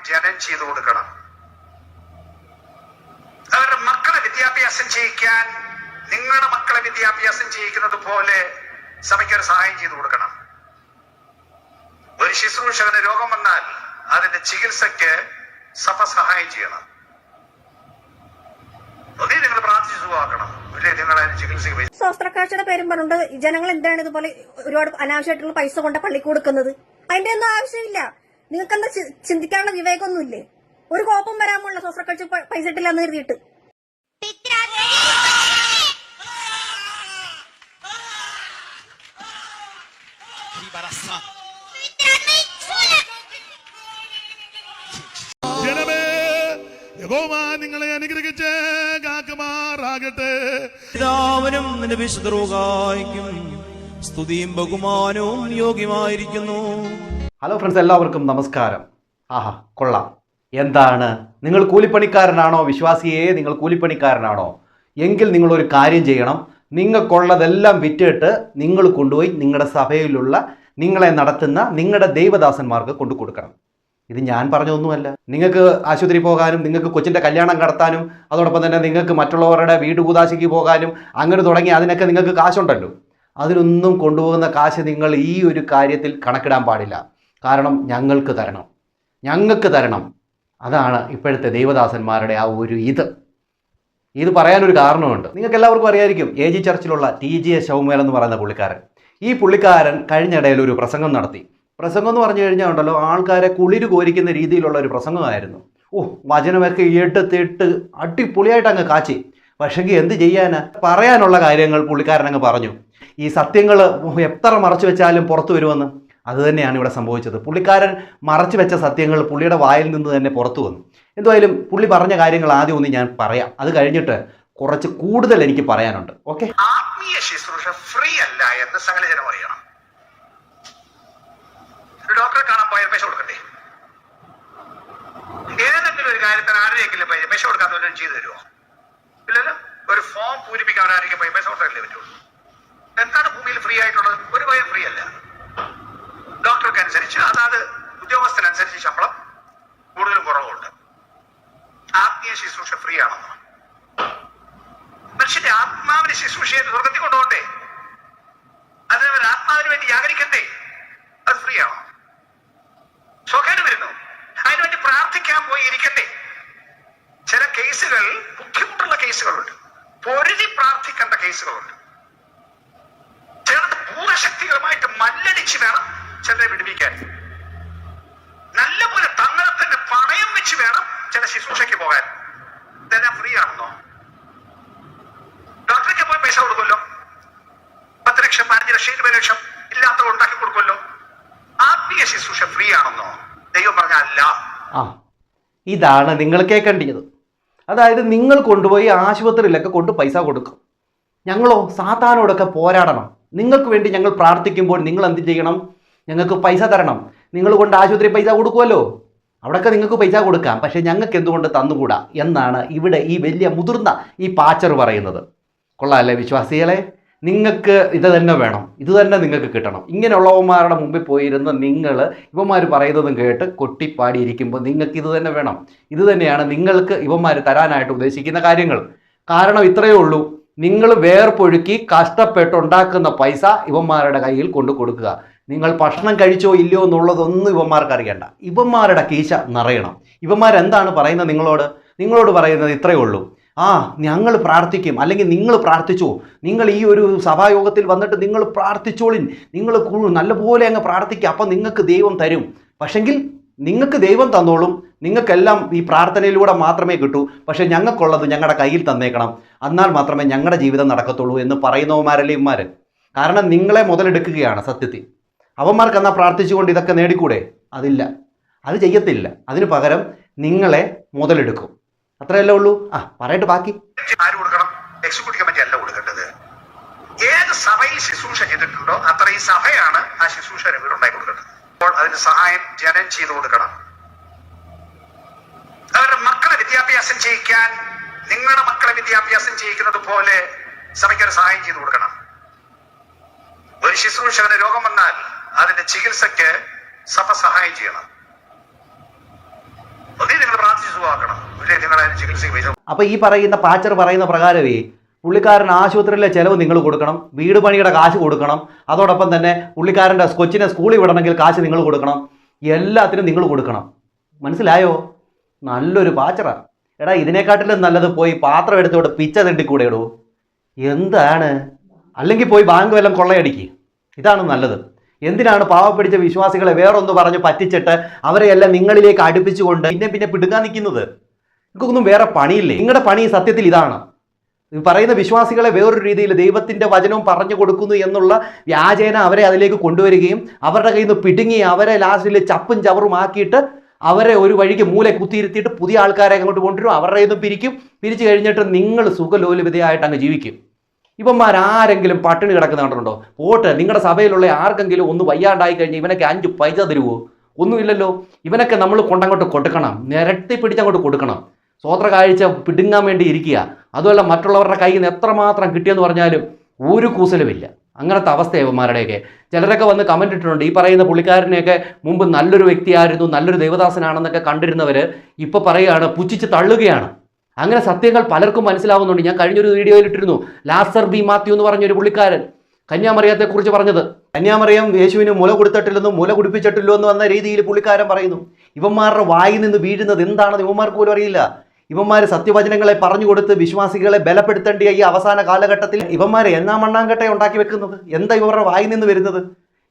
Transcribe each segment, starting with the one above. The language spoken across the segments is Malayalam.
ജനം ചെയ്തു കൊടുക്കണം. അവരുടെ മക്കളെ വിദ്യാഭ്യാസം ചെയ്യിക്കാൻ നിങ്ങളുടെ മക്കളെ വിദ്യാഭ്യാസം ചെയ്യിക്കുന്നത് പോലെ സഭയ്ക്കൊരു സഹായം ചെയ്തു കൊടുക്കണം. ഒരു ശുശ്രൂഷകന് രോഗം വന്നാൽ അതിന്റെ ചികിത്സയ്ക്ക് സഭ സഹായം ചെയ്യണം. ഒന്നേ നിങ്ങൾ പ്രാർത്ഥിച്ചു സുഖമാക്കണം, അല്ലെ നിങ്ങളെ ചികിത്സയ്ക്ക് പൈസ. ശാസ്ത്രക്കാഴ്ചയുടെ പേരും പറഞ്ഞിട്ട് ജനങ്ങൾ എന്താണ് ഇതുപോലെ ഒരുപാട് അനാവശ്യമായിട്ടുള്ള പൈസ കൊണ്ട് പള്ളി കൊടുക്കുന്നത്? അതിന്റെ ഒന്നും ആവശ്യമില്ല. നിങ്ങൾക്ക് എന്താ ചിന്തിക്കാനുള്ള വിവേകമൊന്നുമില്ലേ? ഒരു കോപ്പം വരാമുള്ള ശാസ്ത്രക്കാഴ്ച പൈസ ഇട്ടില്ലാന്ന് കരുതിയിട്ട്. ജനമേ, യഹോവ നിങ്ങളെ അനുഗ്രഹിച്ച് കാക്കുമാറാകട്ടെ. പിതാവിനും നിന്റെ വിശുദ്ധ റൂഹായ്ക്കും സ്തുതിയും ബഹുമാനവും യോഗ്യമായിരിക്കുന്നു. ഹലോ ഫ്രണ്ട്സ്, എല്ലാവർക്കും നമസ്കാരം. ആഹാ, കൊള്ളാം. എന്താണ്, നിങ്ങൾ കൂലിപ്പണിക്കാരനാണോ? വിശ്വാസിയെ, നിങ്ങൾ കൂലിപ്പണിക്കാരനാണോ? എങ്കിൽ നിങ്ങളൊരു കാര്യം ചെയ്യണം. നിങ്ങൾക്കുള്ളതെല്ലാം വിറ്റിട്ട് നിങ്ങൾ കൊണ്ടുപോയി നിങ്ങളുടെ സഭയിലുള്ള നിങ്ങളെ നടത്തുന്ന നിങ്ങളുടെ ദൈവദാസന്മാർക്ക് കൊണ്ടു കൊടുക്കണം. ഇത് ഞാൻ പറഞ്ഞൊന്നുമല്ല. നിങ്ങൾക്ക് ആശുപത്രി പോകാനും നിങ്ങൾക്ക് കൊച്ചിൻ്റെ കല്യാണം നടത്താനും അതോടൊപ്പം തന്നെ നിങ്ങൾക്ക് മറ്റുള്ളവരുടെ വീട് കൂതാശിക്ക് പോകാനും അങ്ങനെ തുടങ്ങി അതിനൊക്കെ നിങ്ങൾക്ക് കാശുണ്ടല്ലോ. അതിനൊന്നും കൊണ്ടുപോകുന്ന കാശ് നിങ്ങൾ ഈ ഒരു കാര്യത്തിൽ കണക്കിടാൻ പാടില്ല. കാരണം ഞങ്ങൾക്ക് തരണം. അതാണ് ഇപ്പോഴത്തെ ദൈവദാസന്മാരുടെ ആ ഒരു ഇത് പറയാനൊരു കാരണമുണ്ട്. നിങ്ങൾക്ക് എല്ലാവർക്കും അറിയായിരിക്കും, AG ചർച്ചിലുള്ള TGS ശൗമേൽ എന്ന് പറയുന്ന പുള്ളിക്കാരൻ. ഈ പുള്ളിക്കാരൻ കഴിഞ്ഞിടയിൽ ഒരു പ്രസംഗം നടത്തി. പ്രസംഗം എന്ന് പറഞ്ഞു കഴിഞ്ഞാൽ ഉണ്ടല്ലോ, ആൾക്കാരെ കുളിര് കോരിക്കുന്ന രീതിയിലുള്ള ഒരു പ്രസംഗമായിരുന്നു. വചനമൊക്കെ എടുത്തിട്ട് അടിപൊളിയായിട്ട് അങ്ങ് കാച്ചി. പക്ഷെങ്കിൽ എന്ത് ചെയ്യാനാ, പറയാനുള്ള കാര്യങ്ങൾ പുള്ളിക്കാരൻ അങ്ങ് പറഞ്ഞു. ഈ സത്യങ്ങൾ എത്ര മറച്ചു വെച്ചാലും പുറത്തു വരുമെന്ന്. അത് തന്നെയാണ് ഇവിടെ സംഭവിച്ചത്. പുള്ളിക്കാരൻ മറച്ചു വെച്ച സത്യങ്ങൾ പുള്ളിയുടെ വായിൽ നിന്ന് തന്നെ പുറത്തു വന്നു. എന്തായാലും പുള്ളി പറഞ്ഞ കാര്യങ്ങൾ ആദ്യം ഒന്ന് ഞാൻ പറയാം. അത് കഴിഞ്ഞിട്ട് കുറച്ച് കൂടുതൽ എനിക്ക് പറയാനുണ്ട്. ഓക്കെ, ആത്മീയ ശുശ്രൂഷ ഫ്രീ അല്ല എന്ന് സകല ജനം അറിയണം. ഒരു ഡോക്ടറെ കാണാൻ പോയാൽ പൈസ കൊടുക്കണ്ടേ? ഏതെങ്കിലും ഒരു കാര്യത്തിന് ആരെങ്കിലും പൈസ കൊടുക്കാത്തവരും ചെയ്തു തരുമോ? ഇല്ലല്ലോ. ഒരു ഫോം പൂരിപ്പിക്കാൻ ആരെങ്കിലും പൈസ കൊടുത്തല്ലേ പറ്റുള്ളൂ. എന്താണ് ഭൂമിയിൽ ഫ്രീ ആയിട്ടുള്ളത്? ഒരു പൈസ ഫ്രീ അല്ല. ഡോക്ടർക്ക് അനുസരിച്ച് അതാത് ഉദ്യോഗസ്ഥനനുസരിച്ച് ശമ്പളം കൂടുതലും കുറവുണ്ട്. ആത്മീയ ശുശ്രൂഷ ഫ്രീ ആണെന്നോ? മനുഷ്യന്റെ ആത്മാവിന് ശുശ്രൂഷ ചെയ്ത് സ്വർഗത്തിൽ കൊണ്ടുപോകണ്ടേ? അതിനവൻ ആത്മാവിന് വേണ്ടി ജാഗരിക്കണ്ടേ? അത് ഫ്രീ ആണോ? സ്വകാര്യം വരുന്നു, അതിനുവേണ്ടി പ്രാർത്ഥിക്കാൻ പോയി ഇരിക്കണ്ടേ? ചില കേസുകൾ ബുദ്ധിമുട്ടുള്ള കേസുകളുണ്ട്, പൊരുതി പ്രാർത്ഥിക്കേണ്ട കേസുകളുണ്ട്. ചിലത് പൂർവശക്തികളുമായിട്ട് മല്ലടിച്ച് വേണം ചിലരെ വിടുവിക്കാൻ. നല്ലപോലെ തങ്ങളെ തന്നെ പണയം വെച്ച് വേണം ചില ശുശ്രൂഷയ്ക്ക് പോകാൻ. ഇതെല്ലാം ഫ്രീ ആണെന്നോ? ഡോക്ടർക്ക് പോയി പൈസ കൊടുക്കുമല്ലോ. 10 ലക്ഷം 15 ലക്ഷം 20 ലക്ഷം ഇല്ലാത്തത് ഉണ്ടാക്കി കൊടുക്കുമല്ലോ. ആത്മീയ ശുശ്രൂഷ ഫ്രീ ആണെന്നോ? ദൈവം പറഞ്ഞ അല്ല. ഇതാണ് നിങ്ങൾ കേൾക്കേണ്ടത്. അതായത് നിങ്ങൾ കൊണ്ടുപോയി ആശുപത്രിയിലൊക്കെ കൊണ്ട് പൈസ കൊടുക്കും. ഞങ്ങളോ സാത്താനോടൊക്കെ പോരാടണം. നിങ്ങൾക്ക് വേണ്ടി ഞങ്ങൾ പ്രാർത്ഥിക്കുമ്പോൾ നിങ്ങൾ എന്ത് ചെയ്യണം? ഞങ്ങൾക്ക് പൈസ തരണം. നിങ്ങൾ കൊണ്ട് ആശുപത്രി പൈസ കൊടുക്കുമല്ലോ, അവിടെയൊക്കെ നിങ്ങൾക്ക് പൈസ കൊടുക്കാം. പക്ഷേ ഞങ്ങൾക്ക് എന്തുകൊണ്ട് തന്നുകൂടാ എന്നാണ് ഇവിടെ ഈ വലിയ മുതിർന്ന ഈ പാച്ചർ പറയുന്നത്. കൊള്ളാമല്ലേ വിശ്വാസികളെ? നിങ്ങൾക്ക് ഇത് തന്നെ വേണം, ഇത് തന്നെ നിങ്ങൾക്ക് കിട്ടണം. ഇങ്ങനെയുള്ളവന്മാരുടെ മുമ്പിൽ പോയിരുന്ന് നിങ്ങൾ ഇവന്മാർ പറയുന്നതും കേട്ട് കൊട്ടിപ്പാടിയിരിക്കുമ്പോൾ നിങ്ങൾക്ക് ഇത് തന്നെ വേണം. ഇത് തന്നെയാണ് നിങ്ങൾക്ക് ഇവന്മാർ തരാനായിട്ട് ഉദ്ദേശിക്കുന്ന കാര്യങ്ങൾ. കാരണം ഇത്രയേ ഉള്ളൂ, നിങ്ങൾ വേർപ്പൊഴുക്കി കഷ്ടപ്പെട്ടുണ്ടാക്കുന്ന പൈസ ഇവന്മാരുടെ കയ്യിൽ കൊണ്ടു കൊടുക്കുക. നിങ്ങൾ ഭക്ഷണം കഴിച്ചോ ഇല്ലയോ എന്നുള്ളതൊന്നും ഇവന്മാർക്ക് അറിയണ്ട. ഇവന്മാരുടെ കീശ നിറയണം. ഇവന്മാരെന്താണ് പറയുന്നത് നിങ്ങളോട് പറയുന്നത് ഇത്രയേ ഉള്ളൂ, ഞങ്ങൾ പ്രാർത്ഥിക്കും, അല്ലെങ്കിൽ നിങ്ങൾ പ്രാർത്ഥിച്ചോ, നിങ്ങൾ ഈ ഒരു സഭായോഗത്തിൽ വന്നിട്ട് നിങ്ങൾ പ്രാർത്ഥിച്ചോളിൻ, നിങ്ങൾ നല്ലപോലെ അങ്ങ് പ്രാർത്ഥിക്കുക, അപ്പം നിങ്ങൾക്ക് ദൈവം തരും. പക്ഷെങ്കിൽ നിങ്ങൾക്ക് ദൈവം തന്നോളും, നിങ്ങൾക്കെല്ലാം ഈ പ്രാർത്ഥനയിലൂടെ മാത്രമേ കിട്ടൂ. പക്ഷേ ഞങ്ങൾക്കുള്ളത് ഞങ്ങളുടെ കയ്യിൽ തന്നേക്കണം, എന്നാൽ മാത്രമേ ഞങ്ങളുടെ ജീവിതം നടക്കത്തുള്ളൂ എന്ന് പറയുന്നവന്മാരല്ലേ ഇവന്മാർ. കാരണം നിങ്ങളെ മുതലെടുക്കുകയാണ് സത്യത്തിൽ. അവന്മാർക്ക് എന്നാൽ പ്രാർത്ഥിച്ചുകൊണ്ട് ഇതൊക്കെ നേടിക്കൂടെ? അതില്ല, അത് ചെയ്യത്തില്ല. അതിന് പകരം നിങ്ങളെ മുതലെടുക്കും. അത്രയല്ലേ ഉള്ളൂ. പറയട്ടെ ബാക്കി. ആര് കൊടുക്കണം? എക്സിക്യൂട്ടീവ് കമ്മിറ്റി അല്ല കൊടുക്കേണ്ടത്. ഏത് സഭയിൽ ശുശ്രൂഷ ചെയ്തിട്ടുണ്ടോ അത്രയും സഭയാണ് ആ ശുശ്രൂഷ ഉണ്ടാക്കി കൊടുക്കേണ്ടത്. അപ്പോൾ അതിന് സഹായം ജനം ചെയ്തു കൊടുക്കണം. അവരുടെ മക്കളെ വിദ്യാഭ്യാസം ചെയ്യിക്കാൻ നിങ്ങളുടെ മക്കളെ വിദ്യാഭ്യാസം ചെയ്യിക്കുന്നത് പോലെ സഭയ്ക്കൊരു സഹായം ചെയ്തു കൊടുക്കണം. ഒരു ശുശ്രൂഷകന് രോഗം വന്നാൽ അതിന്റെ ചികിത്സയ്ക്ക് സഭ സഹായം ചെയ്യണം. അസുഖമാക്കണം. ഇവരെ നിങ്ങളതിന് ചികിത്സയ്ക്ക് പൈസ. അപ്പോൾ ഈ പറയുന്ന പാച്ചർ പറയുന്ന പ്രകാരമേ പുള്ളിക്കാരൻ ആശുപത്രിയിലെ ചിലവ് നിങ്ങൾ കൊടുക്കണം, വീട് പണിയുടെ കാശ് കൊടുക്കണം, അതോടൊപ്പം തന്നെ പുള്ളിക്കാരൻ്റെ കൊച്ചിനെ സ്കൂളിൽ വിടണമെങ്കിൽ കാശ് നിങ്ങൾ കൊടുക്കണം, എല്ലാത്തിനും നിങ്ങൾ കൊടുക്കണം. മനസ്സിലായോ? നല്ലൊരു പാച്ചറാണ്. എടാ ഇതിനെക്കാട്ടിലും നല്ലത് പോയി പാത്രം എടുത്തോട്ട് പിച്ച തെണ്ടിക്കൂടെ ഇടൂ. എന്താണ്? അല്ലെങ്കിൽ പോയി ബാങ്ക് വല്ലതും കൊള്ളയടിക്കുക. ഇതാണ് നല്ലത്. എന്തിനാണ് പാവപ്പിടിച്ച വിശ്വാസികളെ വേറൊന്ന് പറഞ്ഞ് പറ്റിച്ചിട്ട് അവരെയെല്ലാം നിങ്ങളിലേക്ക് അടുപ്പിച്ചുകൊണ്ട് പിന്നെ പിടുങ്ങാൻ നിൽക്കുന്നത്? നിങ്ങൾക്കൊന്നും വേറെ പണിയില്ലേ? നിങ്ങളുടെ പണി സത്യത്തിൽ ഇതാണ്. പറയുന്ന വിശ്വാസികളെ വേറൊരു രീതിയിൽ ദൈവത്തിൻ്റെ വചനവും പറഞ്ഞു കൊടുക്കുന്നു എന്നുള്ള വ്യാജേന അവരെ അതിലേക്ക് കൊണ്ടുവരികയും അവരുടെ കയ്യിൽ നിന്ന് പിടുങ്ങി അവരെ ലാസ്റ്റിൽ ചപ്പും ചവറും ആക്കിയിട്ട് അവരെ ഒരു വഴിക്ക് മൂല കുത്തിയിരുത്തിയിട്ട് പുതിയ ആൾക്കാരെ അങ്ങോട്ട് കൊണ്ടുവരും. അവരുടെ കയ്യിൽ നിന്ന് പിരിച്ചു കഴിഞ്ഞിട്ട് നിങ്ങൾ സുഖലോലുപതയായിട്ട് അങ്ങ് ജീവിക്കും. ഇവന്മാരാരെങ്കിലും പട്ടിണി കിടക്കുന്ന കണ്ടിട്ടുണ്ടോ? പോട്ട് നിങ്ങളുടെ സഭയിലുള്ള ആർക്കെങ്കിലും ഒന്ന് വയ്യാണ്ടായി കഴിഞ്ഞാൽ ഇവനൊക്കെ 5 പൈസ തരുമോ? ഒന്നുമില്ലല്ലോ. ഇവനൊക്കെ നമ്മൾ കൊണ്ടങ്ങോട്ട് കൊടുക്കണം, നിരത്തി പിടിച്ചങ്ങോട്ട് കൊടുക്കണം. സ്വോത്ര കാഴ്ച പിടുങ്ങാൻ വേണ്ടി ഇരിക്കുക. അതുമല്ല മറ്റുള്ളവരുടെ കയ്യിൽ നിന്ന് എത്രമാത്രം കിട്ടിയെന്ന് പറഞ്ഞാലും ഒരു കൂസലുമില്ല. അങ്ങനത്തെ അവസ്ഥയാണ് ഇവന്മാരുടെയൊക്കെ. ചിലരൊക്കെ വന്ന് കമൻ്റ് ഇട്ടിട്ടുണ്ട്, ഈ പറയുന്ന പുള്ളിക്കാരനെയൊക്കെ മുമ്പ് നല്ലൊരു വ്യക്തിയായിരുന്നു, നല്ലൊരു ദേവദാസനാണെന്നൊക്കെ കണ്ടിരുന്നവർ ഇപ്പോൾ പറയുകയാണ്, പുച്ഛിച്ച് തള്ളുകയാണ്. അങ്ങനെ സത്യങ്ങൾ പലർക്കും മനസ്സിലാവുന്നുണ്ട്. ഞാൻ കഴിഞ്ഞൊരു വീഡിയോയിൽ ഇട്ടിരുന്നു, ലാസർ ബി മാത്യു എന്ന് പറഞ്ഞൊരു പുള്ളിക്കാരൻ കന്യാമറിയത്തെക്കുറിച്ച് പറഞ്ഞത്. കന്യാമറിയം യേശുവിന് മുല കൊടുത്തിട്ടില്ലെന്നും മുല കുടിപ്പിച്ചിട്ടില്ലോ എന്ന് വന്ന രീതിയിൽ പുള്ളിക്കാരൻ പറയുന്നു. ഇവന്മാരുടെ വായിൽ നിന്ന് വീഴുന്നത് എന്താണെന്ന് ഇവന്മാർക്ക് പോലും അറിയില്ല. ഇവന്മാർ സത്യവചനങ്ങളെ പറഞ്ഞു കൊടുത്ത് വിശ്വാസികളെ ബലപ്പെടുത്തേണ്ടിയ ഈ അവസാന കാലഘട്ടത്തിൽ ഇവന്മാരെ എന്നാ മണ്ണാങ്കട്ടയെ ഉണ്ടാക്കി വെക്കുന്നത്? എന്താ ഇവരുടെ വായിൽ നിന്ന് വരുന്നത്?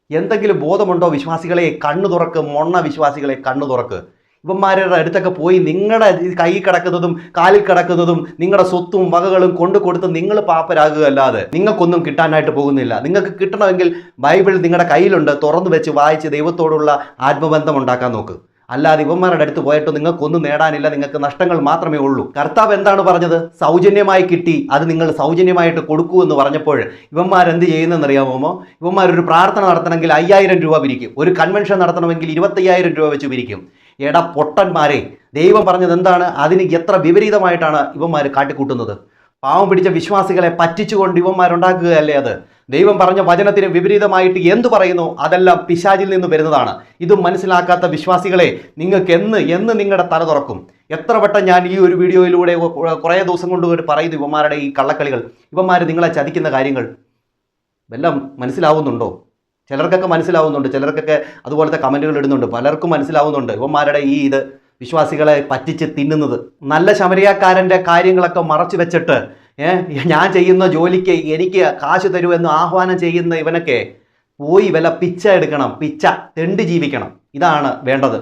എന്തെങ്കിലും ബോധമുണ്ടോ വിശ്വാസികളെ? കണ്ണു തുറക്ക്, മൊണ്ണ വിശ്വാസികളെ കണ്ണു തുറക്ക്. ഇവന്മാരുടെ അടുത്തൊക്കെ പോയി നിങ്ങളുടെ കൈ കിടക്കുന്നതും കാലിൽ കിടക്കുന്നതും നിങ്ങളുടെ സ്വത്തും വകകളും കൊണ്ടു കൊടുത്ത് നിങ്ങൾ പാപ്പരാകുക അല്ലാതെ നിങ്ങൾക്കൊന്നും കിട്ടാനായിട്ട് പോകുന്നില്ല. നിങ്ങൾക്ക് കിട്ടണമെങ്കിൽ ബൈബിൾ നിങ്ങളുടെ കയ്യിലുണ്ട്, തുറന്നു വെച്ച് വായിച്ച് ദൈവത്തോടുള്ള ആത്മബന്ധം ഉണ്ടാക്കാൻ നോക്ക്. അല്ലാതെ ഇവന്മാരുടെ അടുത്ത് പോയിട്ട് നിങ്ങൾക്കൊന്നും നേടാനില്ല, നിങ്ങൾക്ക് നഷ്ടങ്ങൾ മാത്രമേ ഉള്ളൂ. കർത്താവ് എന്താണ് പറഞ്ഞത്? സൗജന്യമായി കിട്ടി, അത് നിങ്ങൾ സൗജന്യമായിട്ട് കൊടുക്കൂ എന്ന് പറഞ്ഞപ്പോൾ ഇവന്മാരെന്ത് ചെയ്യുന്നതെന്നറിയാമോ? ഇവന്മാരൊരു പ്രാർത്ഥന നടത്തണമെങ്കിൽ 5000 രൂപ പിരിക്കും, ഒരു കൺവെൻഷൻ നടത്തണമെങ്കിൽ 25,000 രൂപ വെച്ച് പിരിക്കും. എടാ പൊട്ടന്മാരെ, ദൈവം പറഞ്ഞത് എന്താണ്? അതിന് എത്ര വിപരീതമായിട്ടാണ് ഇവന്മാർ കാട്ടിക്കൂട്ടുന്നത്. പാവം പിടിച്ച വിശ്വാസികളെ പറ്റിച്ചുകൊണ്ട് ഇവന്മാരുണ്ടാക്കുകയല്ലേ അത്? ദൈവം പറഞ്ഞ വചനത്തിന് വിപരീതമായിട്ട് എന്തു പറയുന്നു? അതെല്ലാം പിശാചിൽ നിന്ന് വരുന്നതാണ്. ഇതും മനസ്സിലാക്കാത്ത വിശ്വാസികളെ നിങ്ങൾക്ക് എന്ന് നിങ്ങളുടെ തല തുറക്കും? എത്ര വട്ടം ഞാൻ ഈ ഒരു വീഡിയോയിലൂടെ കുറേ ദിവസം കൊണ്ട് പറയുന്നു ഇവന്മാരുടെ ഈ കള്ളക്കളികൾ, ഇവന്മാർ നിങ്ങളെ ചതിക്കുന്ന കാര്യങ്ങൾ എല്ലാം മനസ്സിലാവുന്നുണ്ടോ? ചിലർക്കൊക്കെ മനസ്സിലാവുന്നുണ്ട്, ചിലർക്കൊക്കെ അതുപോലത്തെ കമൻറ്റുകൾ ഇടുന്നുണ്ട്, പലർക്കും മനസ്സിലാവുന്നുണ്ട് ഇവന്മാരുടെ ഈ ഇത് വിശ്വാസികളെ പറ്റിച്ച് തിന്നുന്നത്. നല്ല ശമരിയാക്കാരൻ്റെ കാര്യങ്ങളൊക്കെ മറച്ചു വെച്ചിട്ട് ഞാൻ ചെയ്യുന്ന ജോലിക്ക് എനിക്ക് കാശ് തരുമെന്ന് ആഹ്വാനം ചെയ്യുന്ന ഇവനൊക്കെ പോയി വല്ല പിച്ച എടുക്കണം, പിച്ച തെണ്ടി ജീവിക്കണം. ഇതാണ് വേണ്ടത്.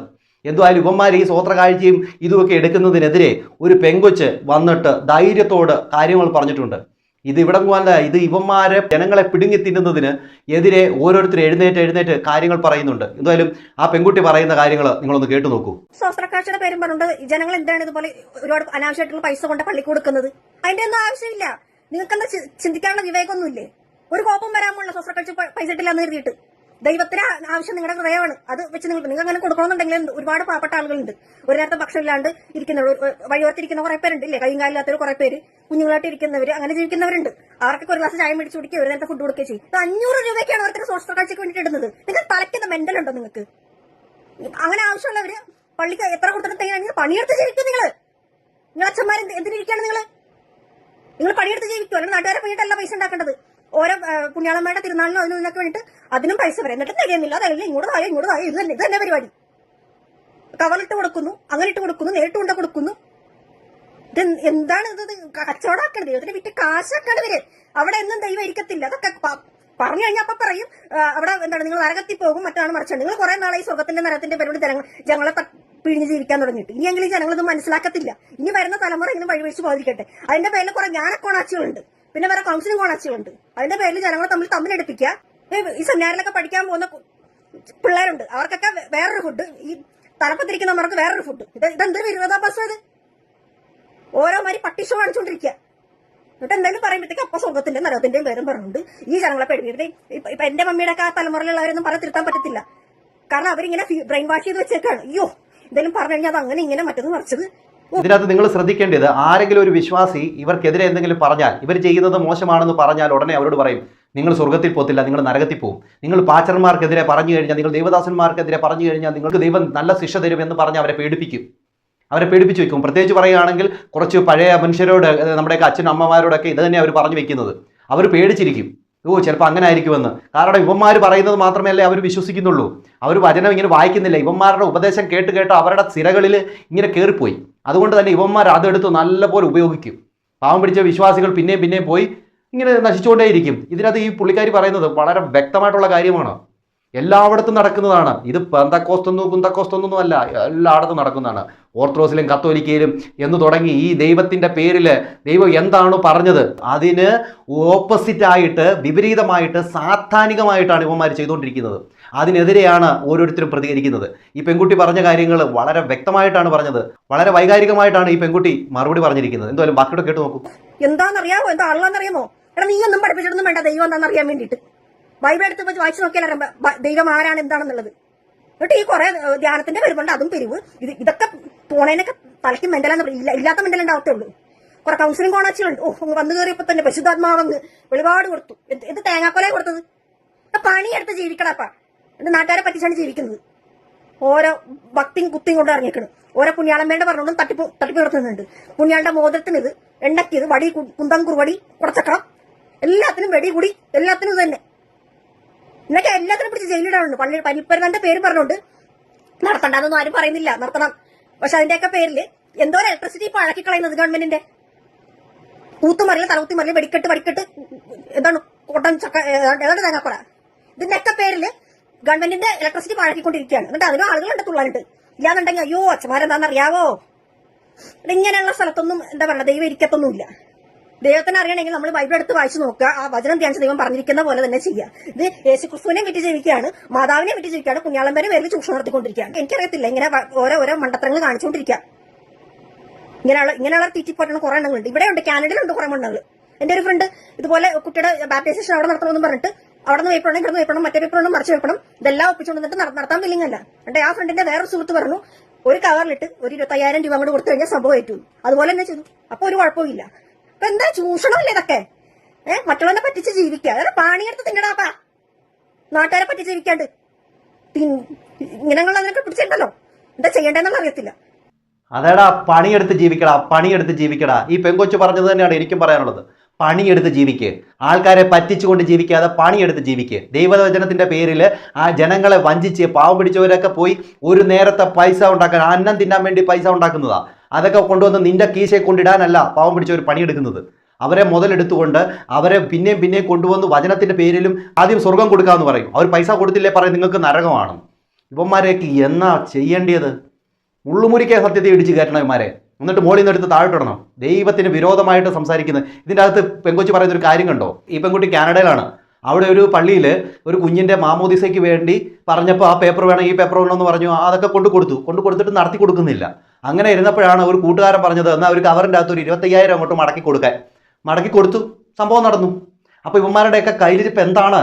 എന്തുമായാലും ഇവന്മാർ ഈ സ്വോത്രകാഴ്ചയും ഇതുമൊക്കെ എടുക്കുന്നതിനെതിരെ ഒരു പെങ്കൊച്ച് വന്നിട്ട് ധൈര്യത്തോട് കാര്യങ്ങൾ പറഞ്ഞിട്ടുണ്ട്. ഇത് ഇവിടെ പോലല്ല, ഇത് ഇവന്മാരെ ജനങ്ങളെ പിടുങ്ങി തിന്നുന്നതിന് എതിരെ ഓരോരുത്തർ എഴുന്നേറ്റ് കാര്യങ്ങൾ പറയുന്നുണ്ട്. എന്തായാലും ആ പെൺകുട്ടി പറയുന്ന കാര്യങ്ങൾ നിങ്ങളൊന്ന് കേട്ടു നോക്കൂ. സ്വസ്ത്രക്കാഴ്ചയുടെ പേരും പറഞ്ഞുകൊണ്ട് ജനങ്ങൾ എന്താണ് ഇതുപോലെ ഒരുപാട് അനാവശ്യമായിട്ടുള്ള പൈസ കൊണ്ട് പള്ളി കൊടുക്കുന്നത്? അതിന്റെ ഒന്നും ആവശ്യമില്ല. നിങ്ങൾക്കെന്താ ചിന്തിക്കാനുള്ള വിവേകമൊന്നുമില്ലേ? ഒരു കോപ്പം വരാമുള്ള സ്വസ്ത്രക്കാഴ്ച പൈസ ഇട്ടില്ലാന്ന് കരുതിയിട്ട് ദൈവത്തിന് ആവശ്യം നിങ്ങളുടെ ഹൃദയമാണ്. അത് വെച്ച് നിങ്ങൾ അങ്ങനെ കൊടുക്കണമെന്നുണ്ടെങ്കിൽ ഒരുപാട് പാവപ്പെട്ട ആളുകളുണ്ട്, ഒരു നേരത്തെ ഭക്ഷണം ഇല്ലാണ്ട് ഇരിക്കുന്നവർ, വഴിയോർത്തിരിക്കുന്ന കുറെ പേരുണ്ട് ഇല്ലേ, കൈയും കാലില്ലാത്തൊരു കുറെ പേര്, കുഞ്ഞുങ്ങളായിട്ട് ഇരിക്കുന്നവർ, അങ്ങനെ ജീവിക്കുന്നവരുണ്ട്. അവർക്കൊക്കെ ഒരു ഗ്ലാസ് ചായ മേടിച്ചു കുടിക്കുക, ഒരു നേരത്തെ ഫുഡ് കൊടുക്കുകയും ചെയ്യും. 500 രൂപയ്ക്കാണ് അവർക്ക് സ്വസ്ത്രക്കാഴ്ചയ്ക്ക് വേണ്ടിയിട്ട് ഇടുന്നത്. നിങ്ങൾ തലയ്ക്കുന്ന മെന്റൽ ഉണ്ടോ നിങ്ങൾക്ക്? അങ്ങനെ ആവശ്യമുള്ളവര് പള്ളിക്ക് എത്ര കൊടുത്തിട്ട് പണിയെടുത്ത് ജീവിക്കും. നിങ്ങൾ അച്ഛന്മാർ എന്തിനിരിക്കുകയാണ്? നിങ്ങൾ പണിയെടുത്ത് ജീവിക്കും, അല്ലെങ്കിൽ നാട്ടുകാരെ പോയിട്ടല്ല പൈസ ഉണ്ടാക്കേണ്ടത്. ഓരോ പുണ്യാളന്മാരുടെ തിരുനാളിനും അതിനൊക്കെ വേണ്ടിയിട്ട് അതിനും പൈസ വരും. എന്നിട്ട് തികയുന്നില്ല, അതല്ല ഇങ്ങോട്ട് താഴെ ഇത് തന്നെ പരിപാടി. കവറിട്ട് കൊടുക്കുന്നു, അങ്ങനെ ഇട്ട് കൊടുക്കുന്നു, നേരിട്ട് കൊണ്ട് കൊടുക്കുന്നു. ഇത് എന്താണ് ഇത്? കച്ചവടമാക്കണത്, ദൈവത്തിന് വിറ്റ് കാശാക്കാണ് ഇവര്. അവിടെ ഒന്നും ദൈവം ഇരിക്കത്തില്ല. അതൊക്കെ പറഞ്ഞു കഴിഞ്ഞാൽ അപ്പൊ പറയും അവിടെ എന്താണ് നിങ്ങൾ നരകത്തിൽ പോകും, മറ്റാണ് മറിച്ചാണ്. നിങ്ങൾ കുറെ നാളെ ഈ സ്വർഗത്തിന്റെ നരകത്തിന്റെ പരിപാടി ജനങ്ങളെ പിഴിഞ്ഞ് ജീവിക്കാൻ തുടങ്ങിയിട്ട് ഇനിയെങ്കിലും ജനങ്ങളിത് മനസ്സിലാക്കത്തില്ല. ഇനി വരുന്ന തലമുറ ഇങ്ങനെ വഴിവെച്ച് പോയിരിക്കട്ടെ. അതിന്റെ പേരിൽ കുറെ ജ്ഞാനക്കോണാച്ചികളുണ്ട്, പിന്നെ വേറെ കൗൺസിലിംഗ് കോണാച്ചികളുണ്ട്. അതിന്റെ പേരിൽ ജനങ്ങളെ തമ്മിലെടുപ്പിക്കുക. ഈ സെമിനാറിലൊക്കെ പഠിക്കാൻ പോകുന്ന പിള്ളേരുണ്ട്, അവർക്കൊക്കെ വേറൊരു ഫുഡ്, ഈ തലപ്പത്തിരിക്കുന്നവർക്ക് വേറൊരു ഫുഡ്. ഇതെന്തൊരു വിരോധാഭാസം ഇത്? ഓരോ മാതിരി പട്ടിഷോ കാണിച്ചുകൊണ്ടിരിക്കുക. എന്നിട്ട് എന്തായാലും പറയുമ്പോഴത്തേക്ക് അപ്പൊ സ്വർഗത്തിന്റെ നരകത്തിന്റെയും പേരും പറഞ്ഞുകൊണ്ട് ഈ ജനങ്ങളെ പേടിപ്പിക്കരുത്. ഇപ്പൊ എന്റെ മമ്മിയുടെ ഒക്കെ ആ തലമുറയിലുള്ളവരൊന്നും പറഞ്ഞ് തിരുത്താൻ പറ്റത്തില്ല. കാരണം അവരിങ്ങനെ ബ്രെയിൻ വാഷ് ചെയ്ത് വെച്ചേക്കാണ്. അയ്യോ എന്തെങ്കിലും പറഞ്ഞു കഴിഞ്ഞാൽ അത് അങ്ങനെ ഇങ്ങനെ മറ്റൊന്ന് മറിച്ചത്. ഇതിനകത്ത് നിങ്ങൾ ശ്രദ്ധിക്കേണ്ടത്, ആരെങ്കിലും ഒരു വിശ്വാസി ഇവർക്കെതിരെ എന്തെങ്കിലും പറഞ്ഞാൽ, ഇവർ ചെയ്യുന്നത് മോശമാണെന്ന് പറഞ്ഞാൽ ഉടനെ അവരോട് പറയും നിങ്ങൾ സ്വർഗത്തിൽ പോകത്തില്ല, നിങ്ങൾ നരകത്തിൽ പോകും. നിങ്ങൾ പാച്ചർമാർക്കെതിരെ പറഞ്ഞു കഴിഞ്ഞാൽ, നിങ്ങൾ ദൈവദാസന്മാർക്കെതിരെ പറഞ്ഞു കഴിഞ്ഞാൽ നിങ്ങൾക്ക് ദൈവം നല്ല ശിക്ഷ തരും എന്ന് പറഞ്ഞ് അവരെ പേടിപ്പിക്കും. അവരെ പേടിപ്പിച്ച് വെക്കും. പ്രത്യേകിച്ച് പറയുകയാണെങ്കിൽ കുറച്ച് പഴയ മനുഷ്യരോട്, നമ്മുടെയൊക്കെ അച്ഛനും അമ്മമാരോടൊക്കെ ഇത് തന്നെ അവർ പറഞ്ഞു വെക്കുന്നത്. അവർ പേടിച്ചിരിക്കും, ഓ ചിലപ്പോൾ അങ്ങനെ ആയിരിക്കുമെന്ന്. കാരണം ഇവന്മാർ പറയുന്നത് മാത്രമല്ലേ അവർ വിശ്വസിക്കുന്നുള്ളൂ. അവർ വചനം ഇങ്ങനെ വായിക്കുന്നില്ല. ഇവന്മാരുടെ ഉപദേശം കേട്ട് കേട്ട് അവരുടെ സിരകളിൽ ഇങ്ങനെ കയറിപ്പോയി. അതുകൊണ്ട് തന്നെ ഇവന്മാർ അതെടുത്ത് നല്ലപോലെ ഉപയോഗിക്കും. പാവം പിടിച്ച വിശ്വാസികൾ പിന്നെയും പിന്നെയും പോയി ഇങ്ങനെ നശിച്ചുകൊണ്ടേയിരിക്കും. ഇതിനകത്ത് ഈ പുള്ളിക്കാരി പറയുന്നത് വളരെ വ്യക്തമായിട്ടുള്ള കാര്യമാണ്. എല്ലായിടത്തും നടക്കുന്നതാണ് ഇത്. പെന്തക്കോസ്തൊന്നും കുന്തക്കോസ്തൊന്നും അല്ല, എല്ലായിടത്തും നടക്കുന്നതാണ്. ഓർത്തഡോക്സിലും കത്തോലിക്കയിലും എന്ന് തുടങ്ങി ഈ ദൈവത്തിൻ്റെ പേരിൽ ദൈവം എന്താണോ പറഞ്ഞത് അതിന് ഓപ്പോസിറ്റായിട്ട്, വിപരീതമായിട്ട്, സാത്താനികമായിട്ടാണ് ഇവന്മാർ ചെയ്തുകൊണ്ടിരിക്കുന്നത്. അതിനെതിരെയാണ് ഓരോരുത്തരും പ്രതികരിക്കുന്നത്. ഈ പെൺകുട്ടി പറഞ്ഞ കാര്യങ്ങൾ വളരെ വ്യക്തമായിട്ടാണ് പറഞ്ഞത്. വളരെ വൈകാരികമായിട്ടാണ് ഈ പെൺകുട്ടി മറുപടി പറഞ്ഞിരിക്കുന്നത്. എന്തായാലും ബാക്കിയോടെ കേട്ട് നോക്കൂ. എന്താണെന്നറിയാമോ, എന്താ ആളാന്നറിയാമോ? എടാ നീ ഒന്നും പഠിപ്പിച്ചിട്ടൊന്നും വേണ്ട ദൈവം എന്താണെന്ന് അറിയാൻ വേണ്ടിയിട്ട്. ബൈബിൾ എടുത്ത് വെച്ച് വായിച്ചു നോക്കിയാൽ ദൈവം ആരാണ് എന്താണെന്നുള്ളത്. എന്നിട്ട് ഈ കുറെ ധ്യാനത്തിന്റെ വരുമ്പോണ്ട് അതും പിരിവ് ഇതൊക്കെ പോണേനൊക്കെ തലയ്ക്ക് മെന്റലാന്ന് ഇല്ലാത്ത മെന്റലുണ്ടാവത്തേ ഉള്ളൂ. കുറെ കൗൺസിലിംഗ് കോണാച്ചുകളുണ്ട്. വന്നു കയറിയപ്പോ തന്നെ പരിശുദ്ധാത്മാവെന്ന് വെളിപാട് കൊടുത്തു. എന്ത് തേങ്ങാക്കൊലയെ കൊടുത്തത്? പണിയെടുത്ത് ജീവിക്കണപ്പാ. എന്റെ നാട്ടുകാരെ പറ്റിച്ചാണ് ജീവിക്കുന്നത്. ഓരോ ഭക്തിയും കുത്തിയും കൊണ്ട് ഇറങ്ങിക്കണം. ഓരോ പുണ്യാളമ്മേന്റെ പറഞ്ഞുകൊണ്ടും തട്ടിപ്പ് നടത്തുന്നുണ്ട്. പുണ്യാളുടെ മോതിരത്തിന് ഇത്, എണ്ണക്കിത്, വടി, കുന്തം, കുറുവടി, കുടച്ചക്രം, എല്ലാത്തിനും വെടികൂടി, എല്ലാത്തിനും തന്നെ. എന്നൊക്കെ എല്ലാത്തിനും പിടിച്ച് ജയിലിടാറുണ്ട്. പനിപ്പരുന്നാന്റെ പേര് പറഞ്ഞുകൊണ്ട് നടത്തണ്ടെന്നൊന്നും ആരും പറയുന്നില്ല, നടത്തണം. പക്ഷെ അതിന്റെയൊക്കെ പേരിൽ എന്തോ ഇലക്ട്രിസിറ്റി ഇപ്പൊ അഴക്കി കളയുന്നത് ഗവൺമെന്റിന്റെ. കൂത്തുമറിൽ, തലകുത്തിമറിൽ, വെടിക്കെട്ട്, എന്താണ് കോട്ടൻ ചക്ക, ഏതാണ്ട് തേങ്ങാക്കൊല, ഇതിന്റെയൊക്കെ പേരിൽ ഗവൺമെന്റിന്റെ ഇലക്ട്രിസിറ്റി പഴക്കിക്കൊണ്ടിരിക്കുകയാണ്. എന്നിട്ട് അതിനും ആളുകളുണ്ട് തുള്ളാനിട്ട്. ഇല്ലാന്നുണ്ടെങ്കിൽ അയ്യോ അച്ഛന്മാരെന്താണെന്നറിയാവോ? ഇങ്ങനെയുള്ള സ്ഥലത്തൊന്നും എന്താ പറയുക, ദൈവം ഇരിക്കത്തൊന്നുമില്ല. ദൈവത്തിന് അറിയണമെങ്കിൽ നമ്മൾ ബൈബിൾ എടുത്ത് വായിച്ചു നോക്കുക. ആ വചനം ധ്യാനിച്ച് ദൈവം പറഞ്ഞിരിക്കുന്ന പോലെ തന്നെ ചെയ്യുക. ഇത് യേശുക്രിസ്തുവിനെ വിറ്റ് ജീവിക്കുകയാണ്, മാതാവിനെ വിറ്റ് ജീവിക്കുകയാണ്, പുണ്യാളമ്പരെ പേരിൽ ചൂഷണം നടത്തിക്കൊണ്ടിരിക്കുകയാണ്. എനിക്കറിയത്തില്ല, ഇങ്ങനെ ഓരോ മണ്ടത്തരങ്ങൾ കാണിച്ചുകൊണ്ടിരിക്കുക. ഇങ്ങനെയുള്ള തീറ്റിപ്പറ്റുന്ന കുറെ എണ്ണങ്ങളുണ്ട്. ഇവിടെയുണ്ട്, കാനഡയിലുണ്ട് കുറെ എണ്ണങ്ങൾ. എന്റെ ഒരു ഫ്രണ്ട് ഇതുപോലെ കുട്ടിയുടെ ബാപ്റ്റൈസേഷൻ അവിടെ നടത്തണമെന്ന് പറഞ്ഞിട്ട് അവിടെ നിന്ന് വെപ്പണം, ഇവിടെ നിന്ന് വെപ്പണം, മറ്റേ വെപ്പണം, മറിച്ച് വെപ്പണം, ഇതെല്ലാം ഒപ്പിച്ചുകൊണ്ടിട്ട് നടത്താൻ വില്ലിങ്ങല്ല. എന്റെ ആ ഫ്രണ്ടിന്റെ വേറൊരു സുഹൃത്ത് പറഞ്ഞു, ഒരു കവറിലിട്ട് ഒരു 25,000 രൂപ അങ്ങോട്ട് കൊടുത്തു കഴിഞ്ഞാൽ സംഭവം ഏറ്റു. അതുപോലെ തന്നെ ചെയ്തു. അപ്പൊ ഒരു കുഴപ്പമില്ല. അപ്പൊ എന്താ ചൂഷണമല്ലേ ഇതൊക്കെ? മറ്റുള്ളവരെ പറ്റിച്ച് ജീവിക്കുക. അതായത് പാണിയെടുത്ത് തിന്നടാപ്പാ, നാട്ടുകാരെ പറ്റിച്ച് ജീവിക്കാണ്ട്. ഇങ്ങനെയുള്ള അതിനൊക്കെ പിടിച്ചിട്ടുണ്ടല്ലോ, എന്താ ചെയ്യേണ്ടതെന്നുള്ള അറിയത്തില്ല. അതേടാ, പണിയെടുത്ത് ജീവിക്കടാ. ഈ പെങ്കൊച്ചു പറഞ്ഞത് തന്നെയാണ് എനിക്കും പറയാനുള്ളത്. പണിയെടുത്ത് ജീവിക്ക്. ആൾക്കാരെ പറ്റിച്ചുകൊണ്ട് ജീവിക്കാതെ പണിയെടുത്ത് ജീവിക്ക്. ദൈവവചനത്തിന്റെ പേരിൽ ആ ജനങ്ങളെ വഞ്ചിച്ച് പാവം പിടിച്ചവരൊക്കെ പോയി ഒരു നേരത്തെ പൈസ ഉണ്ടാക്കാൻ, അന്നം തിന്നാൻ വേണ്ടി പൈസ ഉണ്ടാക്കുന്നതാ. അതൊക്കെ കൊണ്ടുവന്ന് നിന്റെ കീശയെ കൊണ്ടിടാനല്ല പാവം പിടിച്ചവർ പണിയെടുക്കുന്നത്. അവരെ മുതലെടുത്തുകൊണ്ട് അവരെ പിന്നെയും കൊണ്ടുവന്ന് വചനത്തിന്റെ പേരിലും ആദ്യം സ്വർഗം കൊടുക്കാമെന്ന് പറയും. അവർ പൈസ കൊടുത്തില്ലേ പറയും നിങ്ങൾക്ക് നരകമാണ്. ഇവന്മാരെയൊക്കെ എന്നാ ചെയ്യേണ്ടിയത്? മുള്ളുമുരിക്കെ സത്യത്തെ ഇടിച്ച് കയറ്റണം ഇവന്മാരെ. എന്നിട്ട് മോളിൽ നിന്ന് എടുത്ത് താഴോട്ടിടണം. ദൈവത്തിന് വിരോധമായിട്ട് സംസാരിക്കുന്നത്. ഇതിൻ്റെ അകത്ത് പെങ്കൊച്ച് പറയുന്നൊരു കാര്യം കണ്ടോ? ഈ പെൺകുട്ടി കാനഡയിലാണ്. അവിടെ ഒരു പള്ളിയിൽ ഒരു കുഞ്ഞിൻ്റെ മാമോദിസയ്ക്ക് വേണ്ടി പറഞ്ഞപ്പോൾ ആ പേപ്പർ വേണം, ഈ പേപ്പർ വേണമെന്ന് പറഞ്ഞു. അതൊക്കെ കൊടുത്തിട്ട് നടത്തി കൊടുക്കുന്നില്ല. അങ്ങനെ ഇരുന്നപ്പോഴാണ് ഒരു കൂട്ടുകാരൻ പറഞ്ഞത്, എന്നാൽ ഒരു കവറിൻ്റെ അകത്ത് ഒരു 25,000 അങ്ങോട്ട് മടക്കി കൊടുത്തു. സംഭവം നടന്നു. അപ്പോൾ ഇവന്മാരുടെയൊക്കെ കയ്യിലിരിപ്പ് എന്താണ്?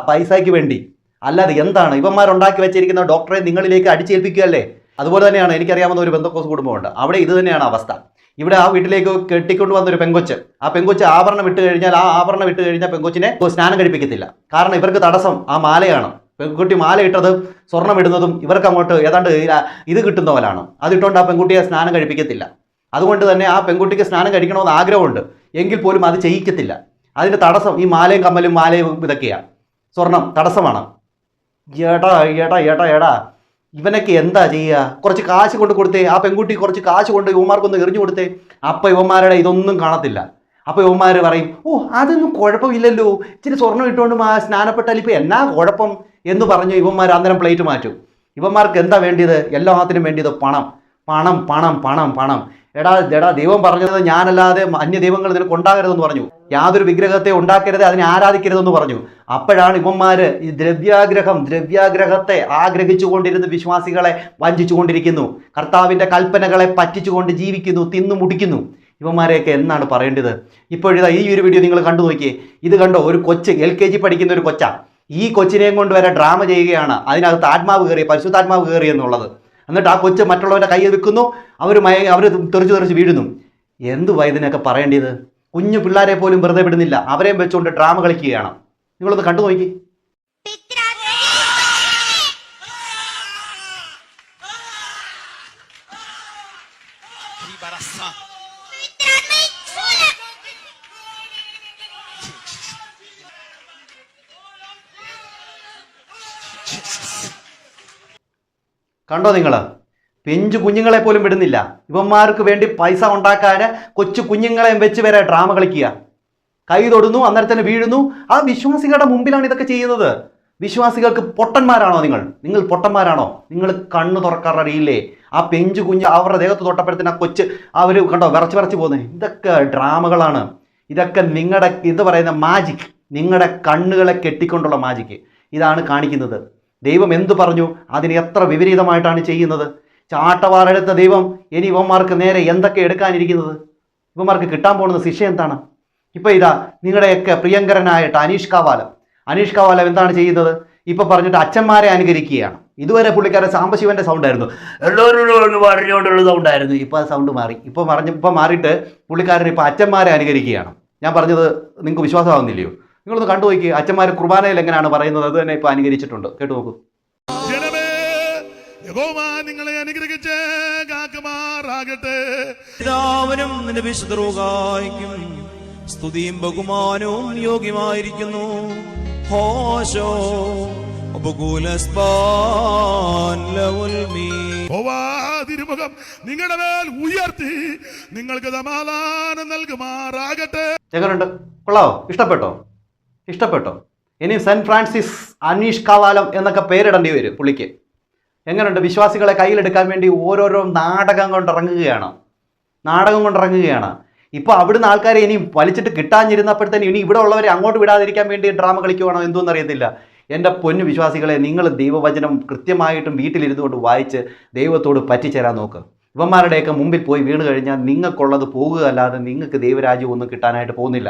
പൈസയ്ക്ക് വേണ്ടി. അല്ലാതെ എന്താണ്? ഇവന്മാരുണ്ടാക്കി വെച്ചിരിക്കുന്ന ഡോക്ടറെ നിങ്ങളിലേക്ക് അടിച്ചേൽപ്പിക്കുകയല്ലേ? അതുപോലെ തന്നെയാണ് എനിക്കറിയാവുന്ന ഒരു ബന്ധക്കോസ് കുടുംബമുണ്ട്. അവിടെ ഇത് തന്നെയാണ് അവസ്ഥ. ഇവിടെ ആ വീട്ടിലേക്ക് കെട്ടിക്കൊണ്ട് വന്നൊരു പെങ്കൊച്ച്, ആ പെങ്കൊച്ച് ആഭരണം വിട്ട് കഴിഞ്ഞാൽ പെങ്കൊച്ചിനെ സ്നാനം കഴിപ്പിക്കത്തില്ല. കാരണം ഇവർക്ക് തടസ്സം ആ മാലയാണ്. പെൺകുട്ടി മാല ഇട്ടത് സ്വർണം ഇടുന്നതും ഇവർക്ക് അങ്ങോട്ട് ഏതാണ്ട് ഇത് കിട്ടുന്ന പോലാണ്. അതിട്ടുകൊണ്ട് ആ പെൺകുട്ടിയെ സ്നാനം കഴിപ്പിക്കത്തില്ല. അതുകൊണ്ട് തന്നെ ആ പെൺകുട്ടിക്ക് സ്നാനം കഴിക്കണമെന്ന് ആഗ്രഹമുണ്ട്, എങ്കിൽ പോലും അത് ചെയ്യിക്കത്തില്ല. അതിൻ്റെ തടസ്സം ഈ മാലയും കമ്മലും ഇതൊക്കെയാണ്. സ്വർണം തടസ്സമാണ്. ഏടാ ഇവനൊക്കെ എന്താ ചെയ്യുക? കുറച്ച് കാശ് കൊണ്ട് കൊടുത്തേ, ആ പെൺകുട്ടി കുറച്ച് കാശ് കൊണ്ട് ഇവന്മാർക്കൊന്ന് എറിഞ്ഞു കൊടുത്തേ. അപ്പം ഇവന്മാരുടെ ഇതൊന്നും കാണത്തില്ല. അപ്പോൾ ഇവന്മാർ പറയും, ഓ അതൊന്നും കുഴപ്പമില്ലല്ലോ, ഇച്ചിരി സ്വർണ്ണം ഇട്ടുകൊണ്ട് സ്നാനപ്പെട്ടാൽ ഇപ്പം എന്നാ കുഴപ്പം എന്ന് പറഞ്ഞു ഇവന്മാർ അന്നേരം പ്ലേറ്റ് മാറ്റും. ഇവന്മാർക്ക് എന്താ വേണ്ടിയത്? എല്ലാത്തിനും വേണ്ടിയത് പണം. എടാ ദൈവം പറഞ്ഞത് ഞാനല്ലാതെ അന്യ ദൈവങ്ങൾ നിനക്ക് ഉണ്ടാകരുതെന്ന് പറഞ്ഞു. യാതൊരു വിഗ്രഹത്തെ ഉണ്ടാക്കരുത്, അതിനെ ആരാധിക്കരുതെന്ന് പറഞ്ഞു. അപ്പോഴാണ് ഇവന്മാര് ഈ ദ്രവ്യാഗ്രഹത്തെ ആഗ്രഹിച്ചുകൊണ്ടിരുന്ന വിശ്വാസികളെ വഞ്ചിച്ചുകൊണ്ടിരിക്കുന്നു. കർത്താവിൻ്റെ കൽപ്പനകളെ പറ്റിച്ചുകൊണ്ട് ജീവിക്കുന്നു, തിന്നു മുടിക്കുന്നു. ഇവന്മാരെയൊക്കെ എന്നാണ് പറയേണ്ടത്? ഇപ്പോഴിതാ ഈ ഒരു വീഡിയോ നിങ്ങൾ കണ്ടു നോക്കിയേ. ഇത് കണ്ടോ? ഒരു കൊച്ച് LKG പഠിക്കുന്ന ഒരു കൊച്ചാ. ഈ കൊച്ചിനെയും കൊണ്ട് വരെ ഡ്രാമ ചെയ്യുകയാണ്. അതിനകത്ത് പരിശുദ്ധാത്മാവ് കയറി എന്നുള്ളത്. എന്നിട്ട് ആ കൊച്ച് മറ്റുള്ളവരുടെ കയ്യിൽ വെക്കുന്നു, അവർ തെറിച്ച് വീഴുന്നു. എന്തുവാ ഇതിനൊക്കെ പറയേണ്ടത്? കുഞ്ഞു പിള്ളേരെ പോലും വെറുതെ വിടുന്നില്ല, അവരെയും വെച്ചുകൊണ്ട് ഡ്രാമ കളിക്കുകയാണ്. നിങ്ങളൊന്ന് കണ്ടു നോക്കി. കണ്ടോ നിങ്ങൾ? പിഞ്ചു കുഞ്ഞുങ്ങളെ പോലും വിടുന്നില്ല. ഇവന്മാർക്ക് വേണ്ടി പൈസ ഉണ്ടാക്കാൻ കൊച്ചു കുഞ്ഞുങ്ങളെയും വെച്ച് വരെ ഡ്രാമ കളിക്കുക. കൈ തൊടുന്നു, അന്നേരം തന്നെ വീഴുന്നു. ആ വിശ്വാസികളുടെ മുമ്പിലാണ് ഇതൊക്കെ ചെയ്യുന്നത്. വിശ്വാസികൾക്ക് പൊട്ടന്മാരാണോ നിങ്ങൾ? നിങ്ങൾ പൊട്ടന്മാരാണോ? നിങ്ങൾ കണ്ണ് തുറക്കാറിയില്ലേ? ആ പെഞ്ചു കുഞ്ഞ് അവരുടെ ദേഹത്ത് തൊട്ടപ്പോഴത്തേന് ആ കൊച്ച് അവർ കണ്ടോ വിറച്ച് പോകുന്നത്. ഇതൊക്കെ ഡ്രാമകളാണ്. ഇതൊക്കെ നിങ്ങളുടെ ഇത് പറയുന്ന മാജിക്, നിങ്ങളുടെ കണ്ണുകളെ കെട്ടിക്കൊണ്ടുള്ള മാജിക് ഇതാണ് കാണിക്കുന്നത്. ദൈവം എന്തു പറഞ്ഞു അതിന് എത്ര വിപരീതമായിട്ടാണ് ചെയ്യുന്നത്. ചാട്ടവാറെടുത്ത ദൈവം ഇനി ഇവന്മാർക്ക് നേരെ എന്തൊക്കെ എടുക്കാനിരിക്കുന്നത്? ഇവന്മാർക്ക് കിട്ടാൻ പോകുന്ന ശിക്ഷ എന്താണ്? ഇപ്പം ഇതാ നിങ്ങളുടെയൊക്കെ പ്രിയങ്കരനായിട്ട് അനീഷ് കാവാലം എന്താണ് ചെയ്യുന്നത്? ഇപ്പം പറഞ്ഞിട്ട് അച്ഛന്മാരെ അനുകരിക്കുകയാണ്. ഇതുവരെ പുള്ളിക്കാരൻ സാംബശിവൻ്റെ സൗണ്ടായിരുന്നു, എല്ലാവരും പറഞ്ഞുകൊണ്ടുള്ള സൗണ്ടായിരുന്നു. ഇപ്പോൾ ആ സൗണ്ട് മാറി. ഇപ്പം മാറിയിട്ട് പുള്ളിക്കാരൻ ഇപ്പോൾ അച്ഛന്മാരെ അനുകരിക്കുകയാണ്. ഞാൻ പറഞ്ഞത് നിങ്ങൾക്ക് വിശ്വാസമാകുന്നില്ലയോ? നിങ്ങളൊന്ന് കണ്ടു നോക്കി. അച്ഛന്മാർ കുർബാനയിൽ എങ്ങനെയാണ് പറയുന്നത് അത് തന്നെ ഇപ്പോൾ അനുകരിച്ചിട്ടുണ്ട്. കേട്ടു നോക്കൂ. ജനമേ, യഹോവ നിങ്ങളെ അനുഗ്രഹിച്ച് കാക്കുമാറാകട്ടെ. പിതാവിനും നിന്റെ വിശുദ്ധ റൂഹായിക്കും സ്തുതിയും ബഹുമാനവും യോഗ്യമായിരിക്കുന്നു. ഹോശോ തിരുമുഖം നിങ്ങളുടെ മേൽ ഉയർത്തി നിങ്ങൾക്ക് സമാധാനം നൽകുമാറാകട്ടെ. എങ്ങനെയുണ്ട്? കൊള്ളാവോ? ഇഷ്ടപ്പെട്ടോ? ഇനി സെന്റ് ഫ്രാൻസിസ് അനീഷ് കാവാലം എന്നൊക്കെ പേരിടേണ്ടി വരും പുള്ളിക്ക്. എങ്ങനെയുണ്ട്? വിശ്വാസികളെ കയ്യിലെടുക്കാൻ വേണ്ടി ഓരോരോ നാടകം കൊണ്ടിറങ്ങുകയാണ്. ഇപ്പോൾ അവിടുന്ന് ആൾക്കാരെ ഇനി വലിച്ചിട്ട് കിട്ടാഞ്ഞിരുന്നപ്പോഴത്തേനും ഇനി ഇവിടെ ഉള്ളവരെ അങ്ങോട്ട് വിടാതിരിക്കാൻ വേണ്ടി ഡ്രാമ കളിക്കുവാണോ എന്തോന്ന് അറിയത്തില്ല. എൻ്റെ പൊന്നു വിശ്വാസികളെ, നിങ്ങൾ ദൈവവചനം കൃത്യമായിട്ടും വീട്ടിലിരുന്നു കൊണ്ട് വായിച്ച് ദൈവത്തോട് പറ്റിച്ചേരാൻ നോക്ക്. ഇവന്മാരുടെയൊക്കെ മുമ്പിൽ പോയി വീണ് കഴിഞ്ഞാൽ നിങ്ങൾക്കുള്ളത് പോകുക അല്ലാതെ നിങ്ങൾക്ക് ദൈവരാജ്യം ഒന്നും കിട്ടാനായിട്ട് പോകുന്നില്ല.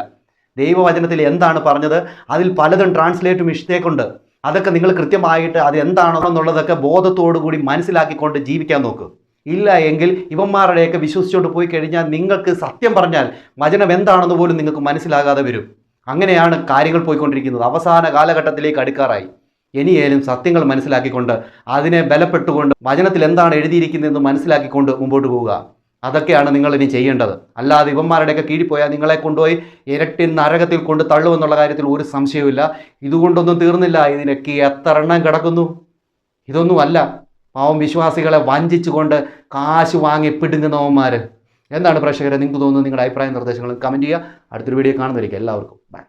ദൈവവചനത്തിൽ എന്താണ് പറഞ്ഞത് അതിൽ പലതും ട്രാൻസ്ലേറ്റ് മിസ്റ്റേക്കുണ്ട്. അതൊക്കെ നിങ്ങൾ കൃത്യമായിട്ട് അത് എന്താണെന്നുള്ളതൊക്കെ ബോധത്തോടു കൂടി മനസ്സിലാക്കിക്കൊണ്ട് ജീവിക്കാൻ നോക്ക്. ഇല്ല എങ്കിൽ ഇവന്മാരുടെയൊക്കെ വിശ്വസിച്ചുകൊണ്ട് പോയി കഴിഞ്ഞാൽ നിങ്ങൾക്ക് സത്യം പറഞ്ഞാൽ വചനം എന്താണെന്ന് പോലും നിങ്ങൾക്ക് മനസ്സിലാകാതെ വരും. അങ്ങനെയാണ് കാര്യങ്ങൾ പോയിക്കൊണ്ടിരിക്കുന്നത്. അവസാന കാലഘട്ടത്തിലേക്ക് അടുക്കാറായി. ഇനിയേലും സത്യങ്ങൾ മനസ്സിലാക്കിക്കൊണ്ട് അതിനെ ബലപ്പെട്ടുകൊണ്ട് വചനത്തിൽ എന്താണ് എഴുതിയിരിക്കുന്നതെന്ന് മനസ്സിലാക്കിക്കൊണ്ട് മുമ്പോട്ട് പോവുക. അതൊക്കെയാണ് നിങ്ങൾ ഇനി ചെയ്യേണ്ടത്. അല്ലാതെ ഇവന്മാരുടെയൊക്കെ കീഴിൽ പോയാൽ നിങ്ങളെ കൊണ്ടുപോയി ഇരട്ടി നരകത്തിൽ കൊണ്ട് തള്ളുമെന്നുള്ള കാര്യത്തിൽ ഒരു സംശയവുമില്ല. ഇതുകൊണ്ടൊന്നും തീർന്നില്ല. ഇതിനൊക്കെ എത്ര എണ്ണം കിടക്കുന്നു. ഇതൊന്നുമല്ല, പാവം വിശ്വാസികളെ വഞ്ചിച്ചുകൊണ്ട് കാശ് വാങ്ങി പിടുങ്ങുന്നവന്മാർ. എന്താണ് പ്രേക്ഷകരെ നിങ്ങൾക്ക് തോന്നുന്നത്? നിങ്ങളുടെ അഭിപ്രായ നിർദ്ദേശങ്ങൾ കമൻറ്റ് ചെയ്യുക. അടുത്തൊരു വീഡിയോ കാണുന്നതായിരിക്കും. എല്ലാവർക്കും ബൈ.